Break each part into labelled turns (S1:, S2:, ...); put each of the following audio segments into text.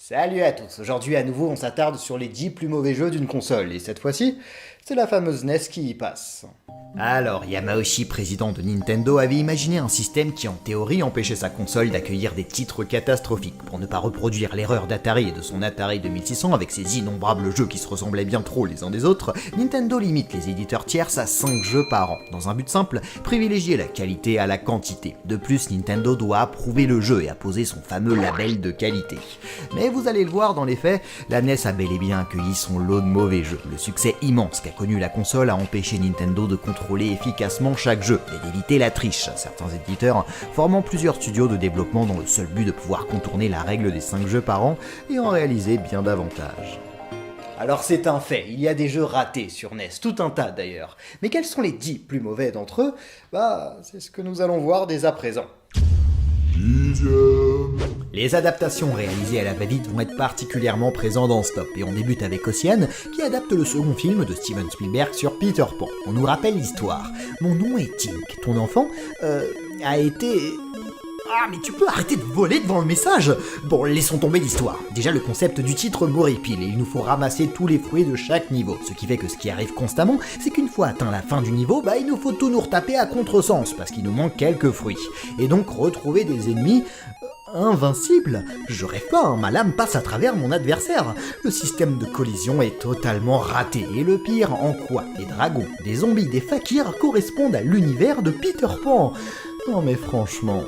S1: Salut à tous, aujourd'hui à nouveau on s'attarde sur les 10 plus mauvais jeux d'une console, et cette fois-ci, c'est la fameuse NES qui y passe. Alors, Yamauchi, président de Nintendo, avait imaginé un système qui en théorie empêchait sa console d'accueillir des titres catastrophiques, pour ne pas reproduire l'erreur d'Atari et de son Atari 2600 avec ses innombrables jeux qui se ressemblaient bien trop les uns des autres. Nintendo limite les éditeurs tierces à 5 jeux par an, dans un but simple, privilégier la qualité à la quantité. De plus, Nintendo doit approuver le jeu et apposer son fameux label de qualité. Mais vous allez le voir dans les faits, la NES a bel et bien accueilli son lot de mauvais jeux. Le succès immense qu'a connu la console a empêché Nintendo de contrôler efficacement chaque jeu et d'éviter la triche, certains éditeurs formant plusieurs studios de développement dans le seul but de pouvoir contourner la règle des 5 jeux par an et en réaliser bien davantage. Alors c'est un fait, il y a des jeux ratés sur NES, tout un tas d'ailleurs. Mais quels sont les 10 plus mauvais d'entre eux ? C'est ce que nous allons voir dès à présent. Les adaptations réalisées à la va-vite vont être particulièrement présentes dans ce top, et on débute avec Ocean, qui adapte le second film de Steven Spielberg sur Peter Pan. On nous rappelle l'histoire. Mon nom est Tink, ton enfant a été... Ah, mais tu peux arrêter de voler devant le message. Bon, laissons tomber l'histoire. Déjà, le concept du titre m'horripile et il nous faut ramasser tous les fruits de chaque niveau. Ce qui fait que ce qui arrive constamment, c'est qu'une fois atteint la fin du niveau, il nous faut tout nous retaper à contresens, parce qu'il nous manque quelques fruits. Et donc retrouver des ennemis... invincibles. Je rêve pas, ma lame passe à travers mon adversaire. Le système de collision est totalement raté. Et le pire, en quoi des dragons, des zombies, des fakirs correspondent à l'univers de Peter Pan. Non mais franchement...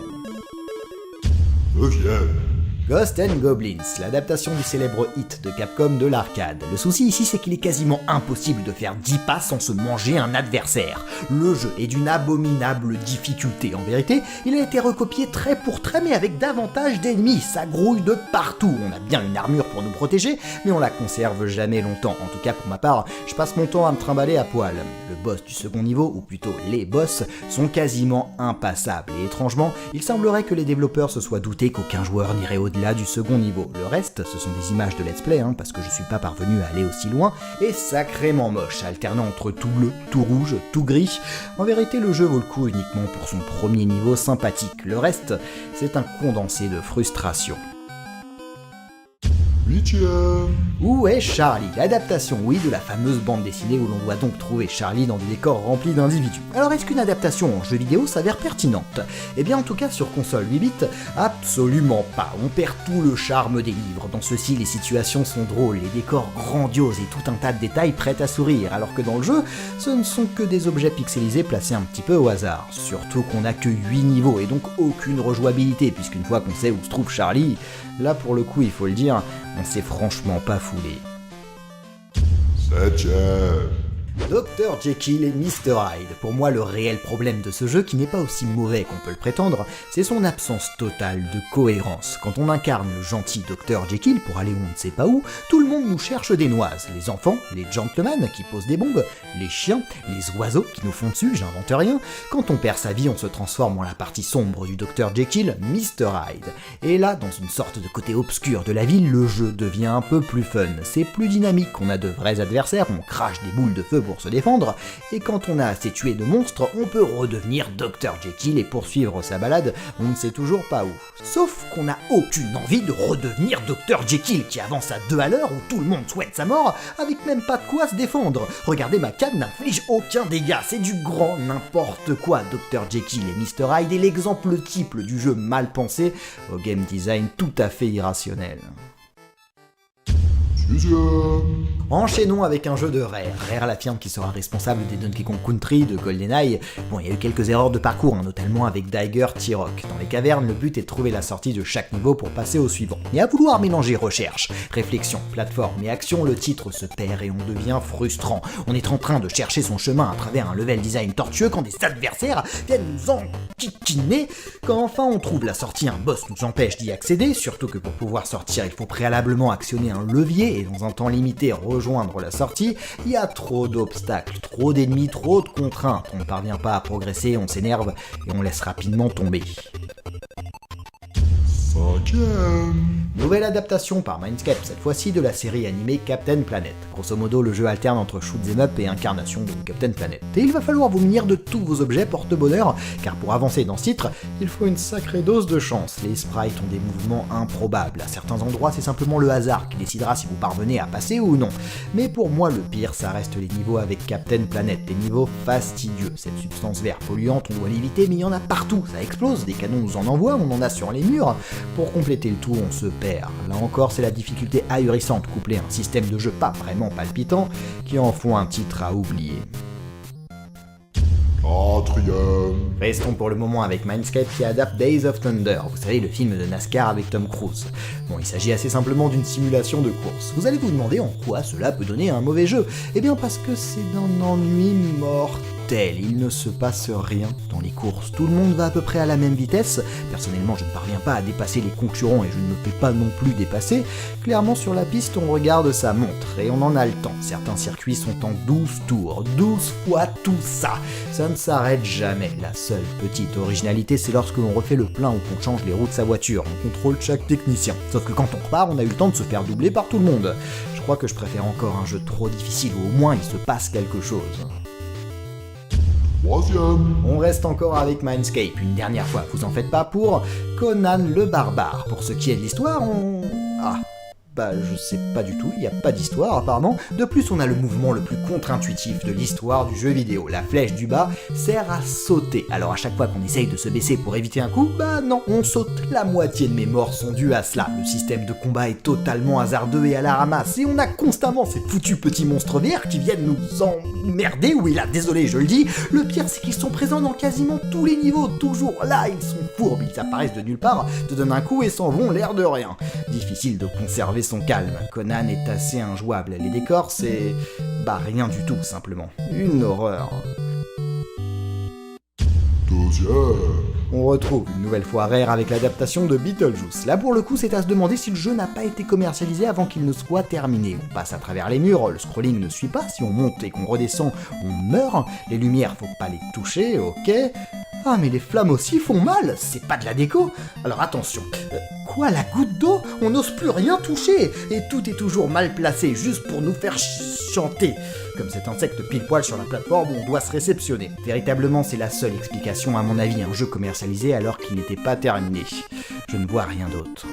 S1: Ghosts and Goblins, l'adaptation du célèbre hit de Capcom de l'arcade. Le souci ici, c'est qu'il est quasiment impossible de faire 10 pas sans se manger un adversaire. Le jeu est d'une abominable difficulté. En vérité, il a été recopié trait pour trait, mais avec davantage d'ennemis. Ça grouille de partout. On a bien une armure pour nous protéger, mais on la conserve jamais longtemps. En tout cas, pour ma part, je passe mon temps à me trimballer à poil. Le boss du second niveau, ou plutôt les boss, sont quasiment impassables. Et étrangement, il semblerait que les développeurs se soient doutés qu'aucun joueur n'irait au-delà du second niveau. Le reste, ce sont des images de let's play, parce que je suis pas parvenu à aller aussi loin, et sacrément moche, alternant entre tout bleu, tout rouge, tout gris. En vérité, le jeu vaut le coup uniquement pour son premier niveau sympathique. Le reste, c'est un condensé de frustration. Où est Charlie ? L'adaptation, oui, de la fameuse bande dessinée où l'on doit donc trouver Charlie dans des décors remplis d'individus. Alors est-ce qu'une adaptation en jeu vidéo s'avère pertinente ? Eh bien en tout cas sur console 8 bits, absolument pas. On perd tout le charme des livres. Dans ceux-ci, les situations sont drôles, les décors grandioses et tout un tas de détails prêts à sourire, alors que dans le jeu, ce ne sont que des objets pixelisés placés un petit peu au hasard. Surtout qu'on n'a que 8 niveaux et donc aucune rejouabilité, puisqu'une fois qu'on sait où se trouve Charlie, là pour le coup il faut le dire, on s'est franchement pas foulé. Dr Jekyll et Mr Hyde. Pour moi, le réel problème de ce jeu, qui n'est pas aussi mauvais qu'on peut le prétendre, c'est son absence totale de cohérence. Quand on incarne le gentil Dr Jekyll pour aller on ne sait pas où, tout le monde nous cherche des noises. Les enfants, les gentlemen qui posent des bombes, les chiens, les oiseaux qui nous font dessus, j'invente rien. Quand on perd sa vie, on se transforme en la partie sombre du Dr Jekyll, Mr Hyde. Et là, dans une sorte de côté obscur de la ville, le jeu devient un peu plus fun. C'est plus dynamique, on a de vrais adversaires, on crache des boules de feu pour se défendre, et quand on a assez tué de monstres, on peut redevenir Dr Jekyll et poursuivre sa balade, on ne sait toujours pas où. Sauf qu'on n'a aucune envie de redevenir Dr Jekyll, qui avance à 2 à l'heure, où tout le monde souhaite sa mort, avec même pas de quoi se défendre. Regardez, ma canne n'inflige aucun dégât, c'est du grand n'importe quoi. Dr Jekyll et Mr Hyde est l'exemple type du jeu mal pensé, au game design tout à fait irrationnel. Enchaînons avec un jeu de Rare. Rare l'affirme qui sera responsable des Donkey Kong Country, de GoldenEye. Bon, il y a eu quelques erreurs de parcours, notamment avec Dagger T-Rock. Dans les cavernes, le but est de trouver la sortie de chaque niveau pour passer au suivant. Et à vouloir mélanger recherche, réflexion, plateforme et action, le titre se perd et on devient frustrant. On est en train de chercher son chemin à travers un level design tortueux quand des adversaires viennent nous enquiquiner. Quand enfin on trouve la sortie, un boss nous empêche d'y accéder, surtout que pour pouvoir sortir, il faut préalablement actionner un levier et dans un temps limité rejoindre la sortie, il y a trop d'obstacles, trop d'ennemis, trop de contraintes. On ne parvient pas à progresser, on s'énerve et on laisse rapidement tomber.
S2: 5e.
S1: Nouvelle adaptation par Mindscape, cette fois-ci de la série animée Captain Planet. Grosso modo, le jeu alterne entre shoot'em up et incarnation de Captain Planet. Et il va falloir vous munir de tous vos objets porte-bonheur, car pour avancer dans ce titre, il faut une sacrée dose de chance. Les sprites ont des mouvements improbables. À certains endroits, c'est simplement le hasard qui décidera si vous parvenez à passer ou non. Mais pour moi, le pire, ça reste les niveaux avec Captain Planet, des niveaux fastidieux. Cette substance verte polluante, on doit l'éviter, mais il y en a partout. Ça explose, des canons nous en envoient, on en a sur les murs. Pour compléter le tout, on se perd. Là encore, c'est la difficulté ahurissante couplée à un système de jeu pas vraiment palpitant qui en font un titre à oublier.
S2: 4e.
S1: Restons pour le moment avec Mindscape qui adapte Days of Thunder, vous savez, le film de NASCAR avec Tom Cruise. Bon, il s'agit assez simplement d'une simulation de course. Vous allez vous demander en quoi cela peut donner un mauvais jeu. Eh bien parce que c'est d'un ennui mortel. Il ne se passe rien dans les courses. Tout le monde va à peu près à la même vitesse. Personnellement, je ne parviens pas à dépasser les concurrents et je ne me fais pas non plus dépasser. Clairement, sur la piste, on regarde sa montre et on en a le temps. Certains circuits sont en 12 tours, 12 fois tout ça. Ça ne s'arrête jamais. La seule petite originalité, c'est lorsque l'on refait le plein ou qu'on change les roues de sa voiture. On contrôle chaque technicien. Sauf que quand on repart, on a eu le temps de se faire doubler par tout le monde. Je crois que je préfère encore un jeu trop difficile où au moins il se passe quelque chose.
S2: 3e.
S1: On reste encore avec Mindscape, une dernière fois, vous en faites pas, pour Conan le Barbare. Pour ce qui est de l'histoire, je sais pas du tout, il n'y a pas d'histoire apparemment. De plus, on a le mouvement le plus contre-intuitif de l'histoire du jeu vidéo. La flèche du bas sert à sauter. Alors à chaque fois qu'on essaye de se baisser pour éviter un coup, non, on saute. La moitié de mes morts sont dues à cela. Le système de combat est totalement hasardeux et à la ramasse. Et on a constamment ces foutus petits monstres verts qui viennent nous emmerder. Oui là, désolé, je le dis. Le pire, c'est qu'ils sont présents dans quasiment tous les niveaux. Toujours là, ils sont fourbes. Ils apparaissent de nulle part, te donnent un coup et s'en vont l'air de rien. Difficile de conserver son calme. Conan est assez injouable. Les décors, c'est... rien du tout, simplement. Une horreur.
S2: 2e.
S1: On retrouve une nouvelle fois Rare avec l'adaptation de Beetlejuice. Là pour le coup, c'est à se demander si le jeu n'a pas été commercialisé avant qu'il ne soit terminé. On passe à travers les murs, le scrolling ne suit pas, si on monte et qu'on redescend, on meurt, les lumières faut pas les toucher, ok. Ah mais les flammes aussi font mal, c'est pas de la déco. Alors attention, quoi la goutte d'eau? On n'ose plus rien toucher, et tout est toujours mal placé, juste pour nous faire chanter. Comme cet insecte pile poil sur la plateforme où on doit se réceptionner. Véritablement, c'est la seule explication à mon avis, un jeu commercialisé alors qu'il n'était pas terminé. Je ne vois rien d'autre.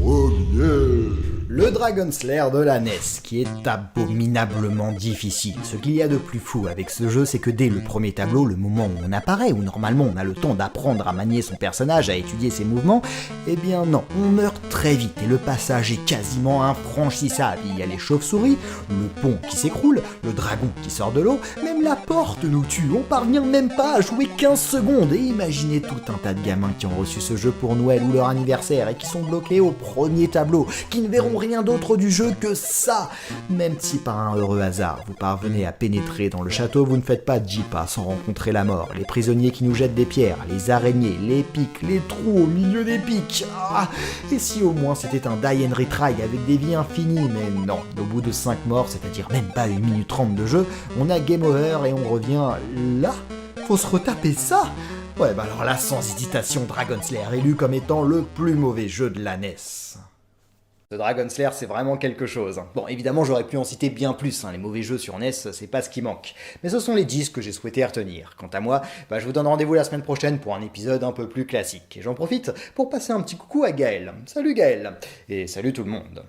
S2: 1er.
S1: Le Dragon Slayer de la NES, qui est abominablement difficile. Ce qu'il y a de plus fou avec ce jeu, c'est que dès le premier tableau, le moment où on apparaît, où normalement on a le temps d'apprendre à manier son personnage, à étudier ses mouvements, eh bien non, on meurt très vite et le passage est quasiment infranchissable. Il y a les chauves-souris, le pont qui s'écroule, le dragon qui sort de l'eau, même la porte nous tue, on parvient même pas à jouer 15 secondes. Et imaginez tout un tas de gamins qui ont reçu ce jeu pour Noël ou leur anniversaire et qui sont bloqués au premier tableau, qui ne verront rien d'autre du jeu que ça. Même si par un heureux hasard vous parvenez à pénétrer dans le château, vous ne faites pas 10 pas sans rencontrer la mort. Les prisonniers qui nous jettent des pierres, les araignées, les pics, les trous au milieu des pics. Et si au moins c'était un die and retry avec des vies infinies, mais non, au bout de 5 morts, c'est-à-dire même pas 1 minute 30 de jeu, on a game over et on revient là. Faut se retaper ça. Ouais, alors là, sans hésitation, Dragon Slayer élu comme étant le plus mauvais jeu de la NES. The Dragon Slayer, c'est vraiment quelque chose. Bon, évidemment, j'aurais pu en citer bien plus, les mauvais jeux sur NES, c'est pas ce qui manque. Mais ce sont les 10 que j'ai souhaité retenir. Quant à moi, je vous donne rendez-vous la semaine prochaine pour un épisode un peu plus classique. Et j'en profite pour passer un petit coucou à Gaël. Salut Gaël. Et salut tout le monde.